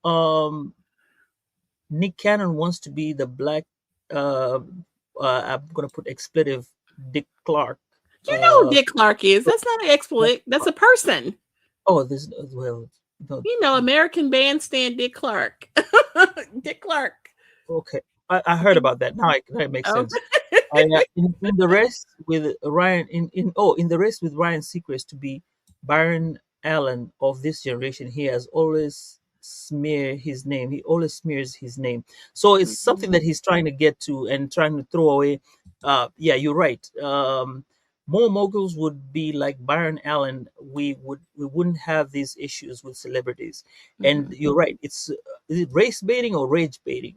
Nick Cannon wants to be the black. I'm gonna put expletive Dick Clark. You know who Dick Clark is. That's not an expletive. That's a person. Oh, this well. No. You know, American Bandstand Dick Clark. Dick Clark. Okay, I heard about that. Now it makes sense. In the race with Ryan in the race with Ryan Seacrest to be Byron Allen of this generation, he has always smear his name. He always smears his name. So it's something that he's trying to get to and trying to throw away. Yeah, you're right. More moguls would be like Byron Allen. We wouldn't have these issues with celebrities. And you're right. Is it race baiting or rage baiting?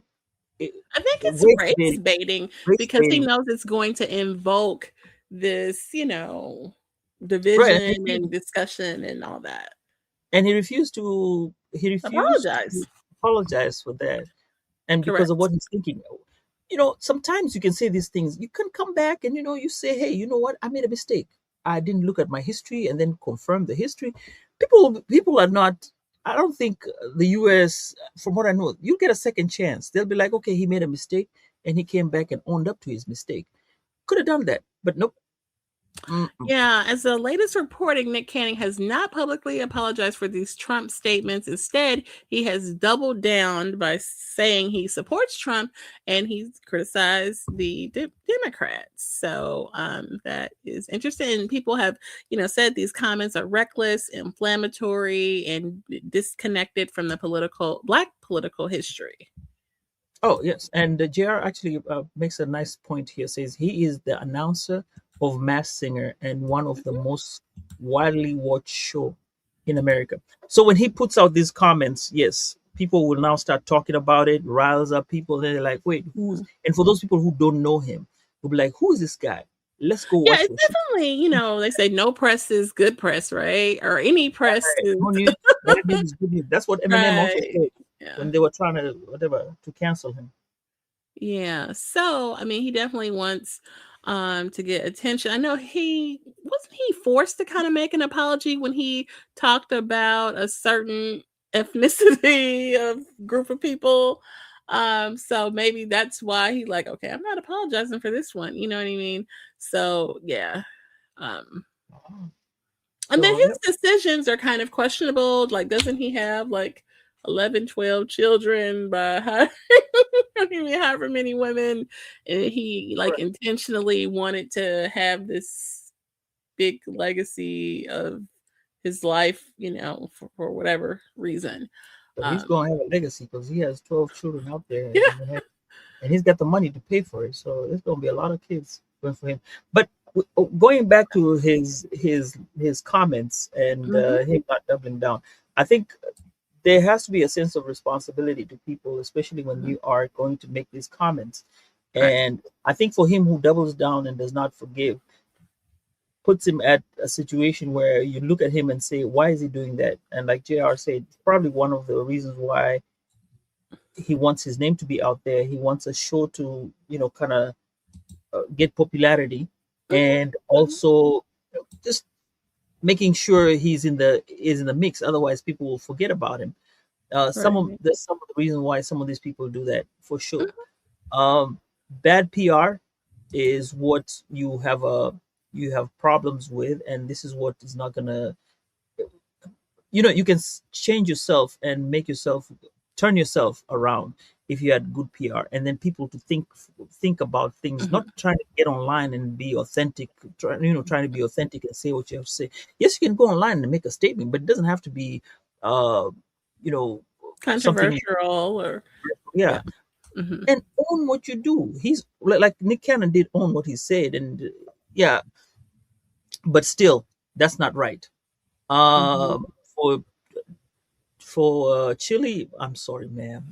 I think it's race baiting because he knows it's going to invoke this, division and discussion and all that. And he refused to apologize for that. And because of what he's thinking. Sometimes you can say these things. You can come back and you say, hey, you know what? I made a mistake. I didn't look at my history and then confirm the history. People are not. I don't think the U.S., from what I know, you get a second chance. They'll be like, okay, he made a mistake and he came back and owned up to his mistake. Could have done that, but nope. Yeah, as the latest reporting, Nick Cannon has not publicly apologized for these Trump statements. Instead, he has doubled down by saying he supports Trump and he's criticized the Democrats. So that is interesting. And people have, said these comments are reckless, inflammatory, and disconnected from the Black political history. Oh, yes. And JR actually makes a nice point here. Says he is the announcer of Masked Singer and one of the most widely watched show in America. So when he puts out these comments, yes, people will now start talking about it, riles up people. They're like, wait, who's? And for those people who don't know him, will be like, who is this guy? Let's go watch. Yeah, it's definitely, they say no press is good press, right? Or any press is good news. That's what Eminem also said when they were trying to cancel him. Yeah. So, he definitely wants to get attention. I know wasn't he forced to kind of make an apology when he talked about a certain ethnicity of group of people. So maybe that's why he like, okay, I'm not apologizing for this one. You know what I mean? So yeah. And then his decisions are kind of questionable. Like, doesn't he have like 11, 12 children by however many women, and he like intentionally wanted to have this big legacy of his life, for whatever reason. But he's going to have a legacy because he has 12 children out there. Yeah. And he's got the money to pay for it. So there's going to be a lot of kids going for him. But going back to his comments and him not doubling down, I think there has to be a sense of responsibility to people, especially when you are going to make these comments. And I think for him who doubles down and does not forgive, puts him at a situation where you look at him and say, why is he doing that? And like JR said, it's probably one of the reasons why he wants his name to be out there. He wants a show to, kind of get popularity and also just making sure he's in the mix. Otherwise, people will forget about him. That's some of the reasons why some of these people do that for sure. Bad PR is what you have problems with, and this is what is not gonna. You can change yourself and turn yourself around if you had good PR, and then people to think about things, not trying to get online and be authentic, trying to be authentic and say what you have to say. Yes, you can go online and make a statement, but it doesn't have to be, controversial or and own what you do. He's like Nick Cannon did own what he said, and but still, that's not right. For Chilli, I'm sorry, ma'am.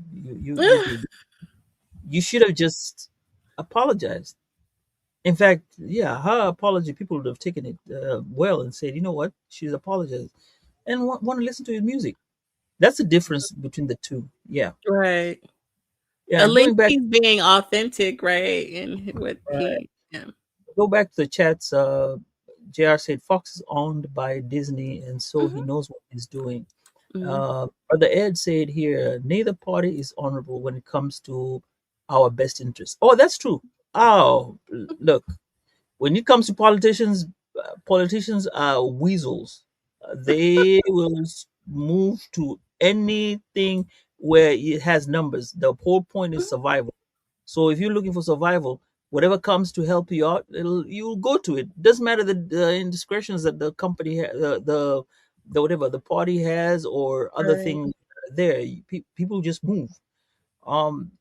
You should have just apologized. In fact, her apology, people would have taken it well and said, you know what, she's apologized, and want to listen to his music. That's the difference between the two. Yeah. Right. Yeah. At least he's being authentic, right? And what go back to the chats. JR said Fox is owned by Disney, and so he knows what he's doing. Brother Ed said here, neither party is honorable when it comes to our best interest. Oh, that's true. Oh, look, when it comes to politicians, politicians are weasels. They will move to anything where it has numbers. The whole point is survival. So if you're looking for survival, whatever comes to help you out, you'll go to it. Doesn't matter the indiscretions that the company, the whatever the party has or other things there. People just move.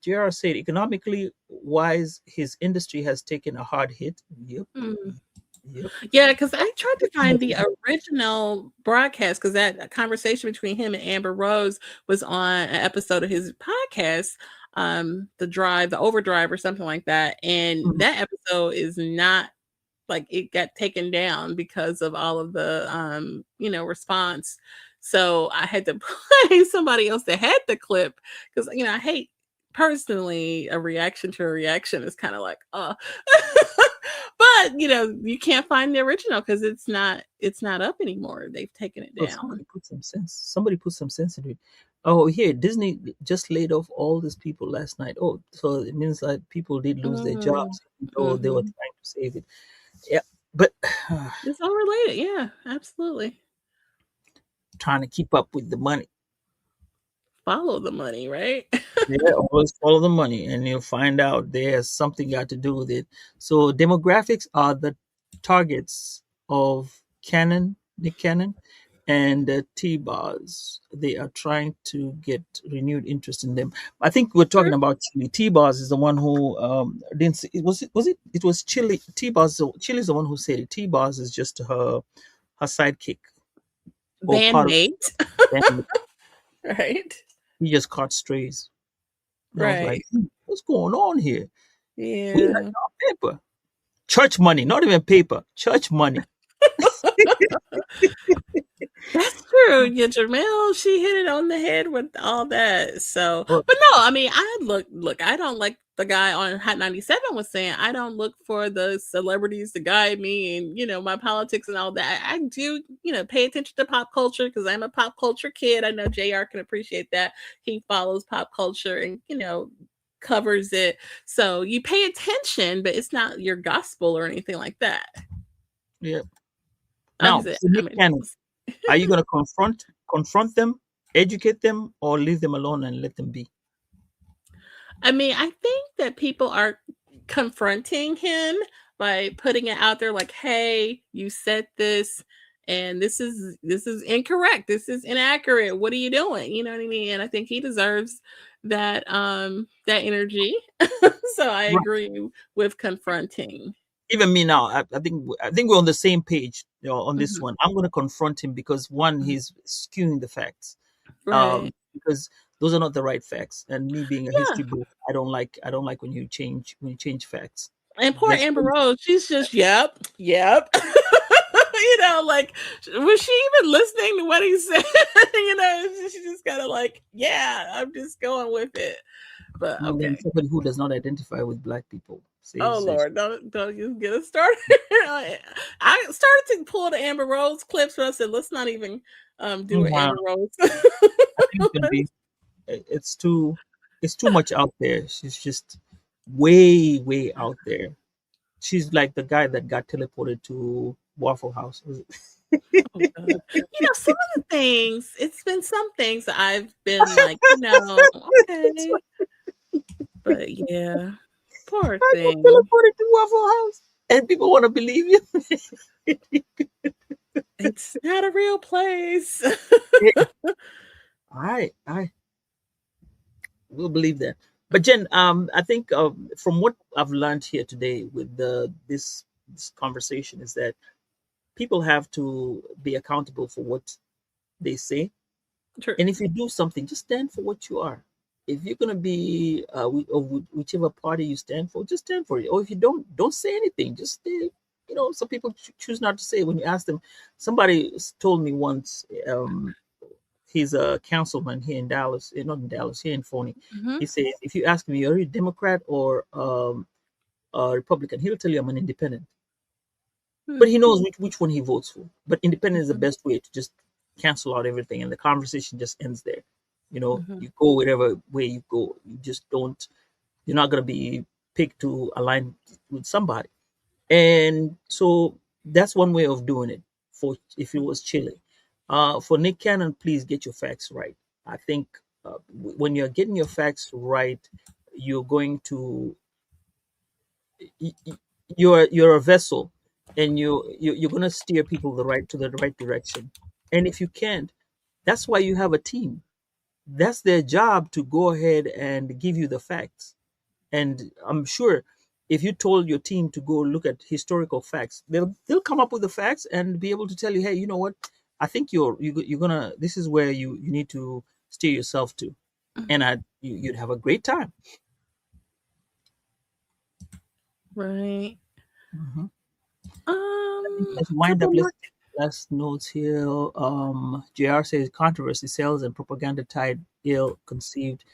JR said economically wise, his industry has taken a hard hit. Yep. Yep. Yeah, because I tried to find the original broadcast because that conversation between him and Amber Rose was on an episode of his podcast, the Overdrive or something like that. And that episode is not like it got taken down because of all of the response. So I had to play somebody else that had the clip because I hate personally a reaction to a reaction is kind of like but you can't find the original because it's not up anymore. They've taken it down. Somebody put some sense. Somebody put some sense into it. Oh, here Disney just laid off all these people last night. Oh, so it means like people did lose their jobs. Oh, they were trying to save it. Yeah, but it's all related. Yeah, absolutely. Trying to keep up with the money. Follow the money, right? Yeah, always follow the money, and you'll find out there's something got to do with it. So demographics are the targets of Nick Cannon, and T-Bars. They are trying to get renewed interest in them. I think we're talking about Chilli. T-Bars is the one who didn't say, it was Chilli. T-Bars, Chilli's the one who said it. T-Bars is just her sidekick. Bandmate. Right. He just caught strays. And right. I was like, what's going on here? Yeah. We got paper. Church money, not even paper. Church money. That's true. Yeah, Jamel, she hit it on the head with all that. So, but no, I mean, I look, I don't like the guy on Hot 97 was saying, I don't look for the celebrities to guide me and, my politics and all that. I do, pay attention to pop culture because I'm a pop culture kid. I know JR can appreciate that. He follows pop culture and, covers it. So you pay attention, but it's not your gospel or anything like that. Yeah. Now, are you going to confront them, educate them, or leave them alone and let them be? I mean, I think that people are confronting him by putting it out there like, hey, you said this and this is incorrect. This is inaccurate. What are you doing? You know what I mean? And I think he deserves that that energy. So I agree with confronting. Even me now, I think we're on the same page, on this one. I'm going to confront him because one, he's skewing the facts, because those are not the right facts. And me being a history buff, I don't like when you change facts. And poor Amber Rose, she's just yep. Like, was she even listening to what he said? She just kind of like, yeah, I'm just going with it. But okay, somebody who does not identify with Black people. Lord, don't you get us started. I started to pull the Amber Rose clips, but I said, let's not even do an Amber Rose. I think it's too much out there. She's just way out there. She's like the guy that got teleported to Waffle House. Some of the things, it's been some things that I've been like, okay. But yeah, poor thing. Teleported to Waffle House, and people want to believe you. It's not a real place. I will believe that. But Jen, I think from what I've learned here today with this conversation is that people have to be accountable for what they say. True. And if you do something, just stand for what you are. If you're gonna be whichever party you stand for, just stand for it. Or if you don't say anything. Just stay. Some people choose not to say when you ask them. Somebody told me once. He's a councilman here in Dallas, not in Dallas, here in Phony. He said, if you ask me, are you a Democrat or a Republican? He'll tell you I'm an independent. but he knows which one he votes for. But independent is the best way to just cancel out everything, and the conversation just ends there. You know, you go whatever way you go. You just don't. You're not gonna be picked to align with somebody, and so that's one way of doing it. For if it was Chile, for Nick Cannon, please get your facts right. I think when you're getting your facts right, you're going to you're a vessel, and you're going to steer people to the right direction. And if you can't, that's why you have a team. That's their job, to go ahead and give you the facts. And I'm sure if you told your team to go look at historical facts, they'll come up with the facts and be able to tell you, hey, you know what, I think you're gonna, this is where you need to steer yourself to, and you'd have a great time. Right. Mm-hmm. Let's wind up. Let's take last notes here. JR says controversy, sales, and propaganda tied ill-conceived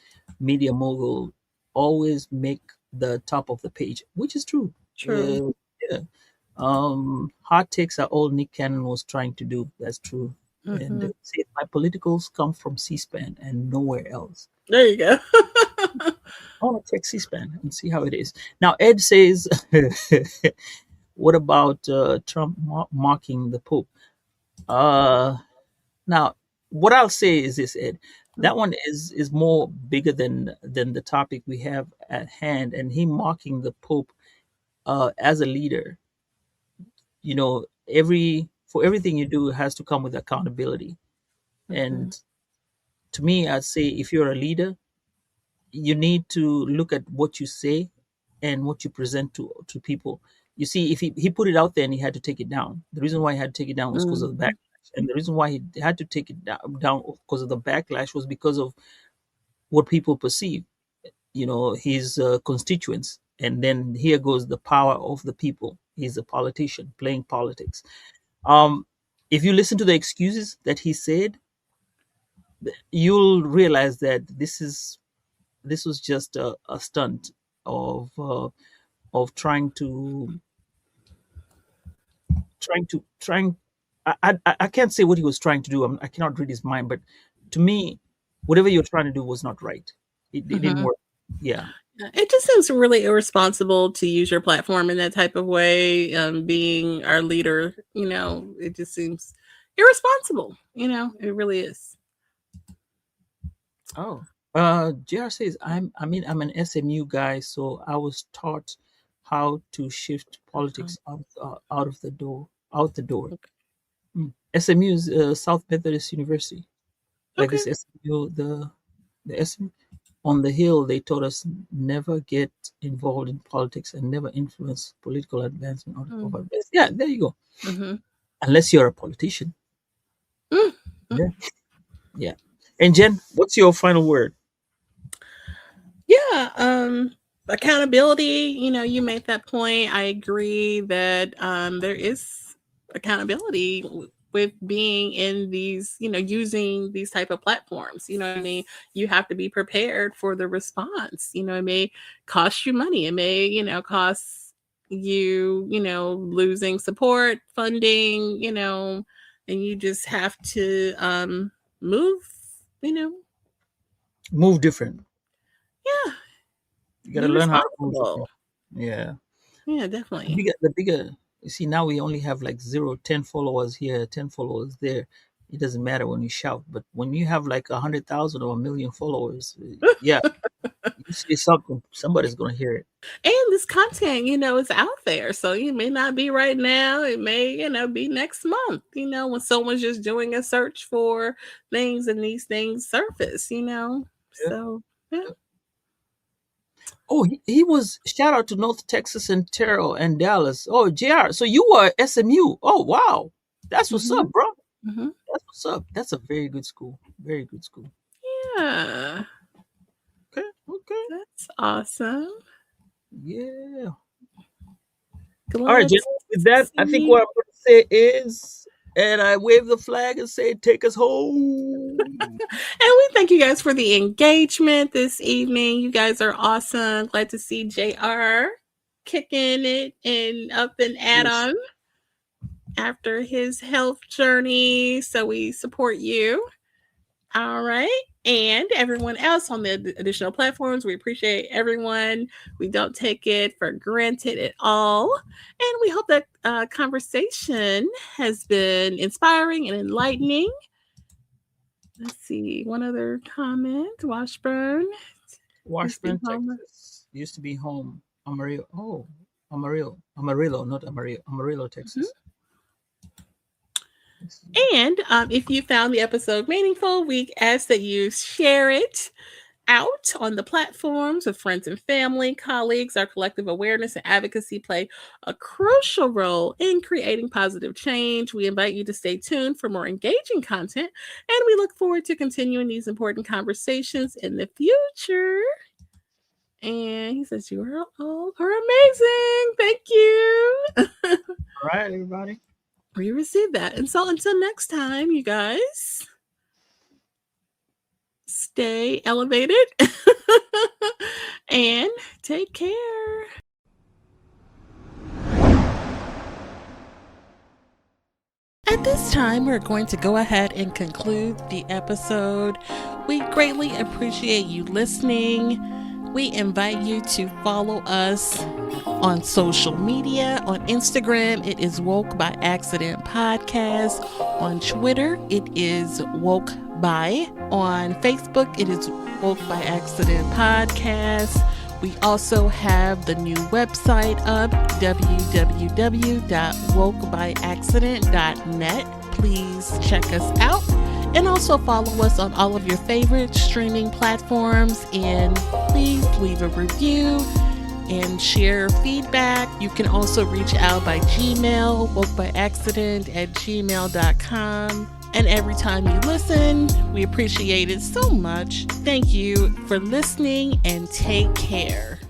media mogul always make the top of the page, which is true. True. Yeah. Hot takes are all Nick Cannon was trying to do. That's true. And say my politicals come from C-SPAN and nowhere else. There you go. I want to check C-SPAN and see how it is. Now, Ed says, what about Trump mocking the Pope? Now, what I'll say is this, Ed. That one is more bigger than the topic we have at hand. And him mocking the Pope as a leader, you know, for everything you do has to come with accountability. And to me, I'd say if you're a leader, you need to look at what you say and what you present to people. You see, if he put it out there and he had to take it down, the reason why he had to take it down was because of the backlash. And the reason why he had to take it down because of the backlash was because of what people perceive, you know, his constituents. And then here goes the power of the people. He's a politician playing politics. If you listen to the excuses that he said, you'll realize that this was just a stunt of trying I can't say what he was trying to do. I cannot read his mind, but to me, whatever you're trying to do was not right. It didn't work. Yeah. It just seems really irresponsible to use your platform in that type of way. Being our leader, you know, it just seems irresponsible. You know, it really is. Oh, JR says I'm an SMU guy, so I was taught how to shift politics out the door. Okay. SMU is South Methodist University. Like this SMU, the SMU on the Hill, they taught us never get involved in politics and never influence political advancement of our best. Yeah, there you go. Unless you're a politician. Yeah. And Jen, what's your final word? Yeah, accountability. You know, you made that point. I agree that there is accountability with being in these, you know, using these type of platforms. You know what I mean? You have to be prepared for the response. You know, it may cost you money. It may, you know, cost you, you know, losing support, funding, you know, and you just have to move, you know. Move different. Yeah. You got to learn how to move different. Yeah. Yeah, definitely. The bigger, you see, now we only have like 10 followers here, 10 followers there. It doesn't matter when you shout, but when you have like 100,000 or 1 million followers, yeah, you say something, somebody's going to hear it. And this content, you know, is out there. So it may not be right now. It may, you know, be next month, you know, when someone's just doing a search for things and these things surface, you know. Yeah. So, yeah. Oh, he was, shout out to North Texas and Terrell and Dallas. Oh, JR, so you were SMU. Oh, wow. That's what's up, bro. That's what's up. That's a very good school. Very good school. Yeah. Okay. That's awesome. Yeah. All right, Jen, with that, I think what I'm going to say is, and I wave the flag and say, take us home. And we thank you guys for the engagement this evening. You guys are awesome. Glad to see JR kicking it and up and at on. after his health journey. So we support you. All right. And everyone else on the additional platforms, we appreciate everyone. We don't take it for granted at all. And we hope that conversation has been inspiring and enlightening. Let's see. One other comment. Washburn, Texas. Used to be home. Amarillo. Oh, Amarillo, not Amarillo. Amarillo, Texas. And if you found the episode meaningful, we ask that you share it out on the platforms with friends and family, colleagues. Our collective awareness and advocacy play a crucial role in creating positive change. We invite you to stay tuned for more engaging content, and we look forward to continuing these important conversations in the future. And he says, you are amazing. Thank you. All right, everybody. We received that. And so until next time, you guys, stay elevated and take care. At this time, we're going to go ahead and conclude the episode. We greatly appreciate you listening. We invite you to follow us on social media. On Instagram, it is Woke by Accident Podcast. On Twitter, it is Woke by. On Facebook, it is Woke by Accident Podcast. We also have the new website up, www.wokebyaccident.net. Please check us out. And also follow us on all of your favorite streaming platforms. And please leave a review and share feedback. You can also reach out by Gmail, wokebyaccident@gmail.com. And every time you listen, we appreciate it so much. Thank you for listening and take care.